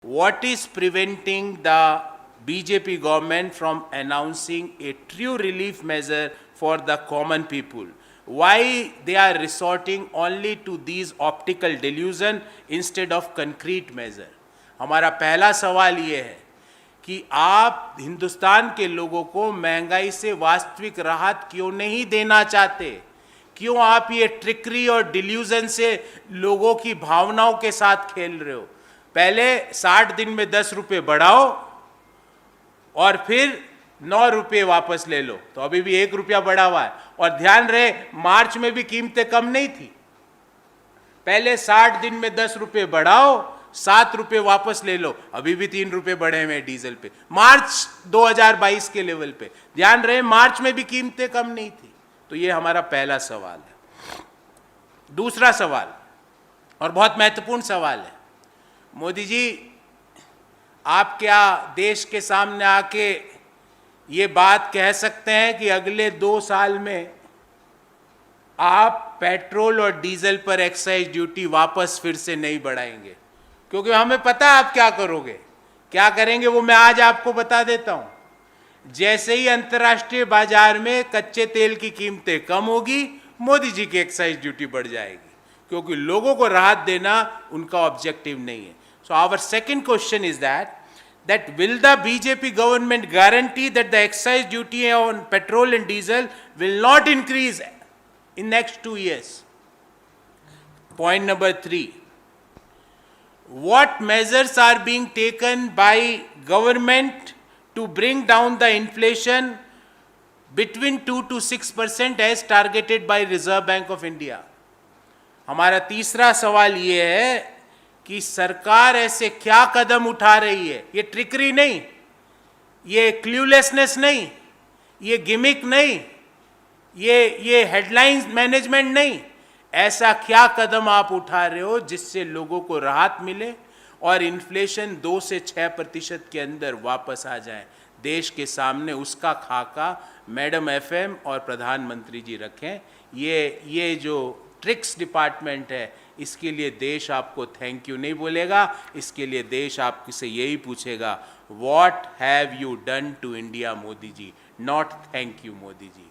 What is preventing the BJP government from announcing a true relief measure for the common people? Why they are resorting only to these optical delusion instead of concrete measure? हमारा पहला सवाल ये है कि आप हिंदुस्तान के लोगों को महंगाई से वास्तविक राहत क्यों नहीं देना चाहते? क्यों आप ये ट्रिकरी और डिल्यूजन से लोगों की भावनाओं के साथ खेल रहे हो? पहले 60 दिन में 10 रुपये बढ़ाओ और फिर 9 रुपये वापस ले लो, तो अभी भी 1 रुपया बढ़ा हुआ है। और ध्यान रहे, मार्च में भी कीमतें कम नहीं थी। पहले 60 दिन में 10 रुपये बढ़ाओ, 7 रुपये वापस ले लो, अभी भी 3 रुपये बढ़े हुए डीजल पे, मार्च 2022 के लेवल पे। ध्यान रहे, मार्च में भी कीमतें कम नहीं थी। तो ये हमारा पहला सवाल है। दूसरा सवाल, और बहुत महत्वपूर्ण सवाल है, मोदी जी आप क्या देश के सामने आके ये बात कह सकते हैं कि अगले 2 साल में आप पेट्रोल और डीजल पर एक्साइज ड्यूटी वापस फिर से नहीं बढ़ाएंगे? क्योंकि हमें पता है आप क्या करोगे, क्या करेंगे वो मैं आज आपको बता देता हूं। जैसे ही अंतर्राष्ट्रीय बाजार में कच्चे तेल की कीमतें कम होगी, मोदी जी की एक्साइज ड्यूटी बढ़ जाएगी, क्योंकि लोगों को राहत देना उनका ऑब्जेक्टिव नहीं है। So our second question is that will the BJP government guarantee that the excise duty on petrol and diesel will not increase in next 2 years? Point number 3, what measures are being taken by government to bring down the inflation between 2 to 6% as targeted by Reserve Bank of India? हमारा तीसरा सवाल ये है कि सरकार ऐसे क्या कदम उठा रही है? ये ट्रिकरी नहीं, ये क्लूलेसनेस नहीं, ये गिमिक नहीं, ये हेडलाइंस मैनेजमेंट नहीं। ऐसा क्या कदम आप उठा रहे हो जिससे लोगों को राहत मिले और इन्फ्लेशन 2 से 6% के अंदर वापस आ जाए? देश के सामने उसका खाका मैडम एफएम और प्रधानमंत्री जी रखें। ये जो ट्रिक्स डिपार्टमेंट है, इसके लिए देश आपको थैंक यू नहीं बोलेगा, इसके लिए देश आपसे यही पूछेगा, what have you done to India Modi ji, not thank you Modi ji.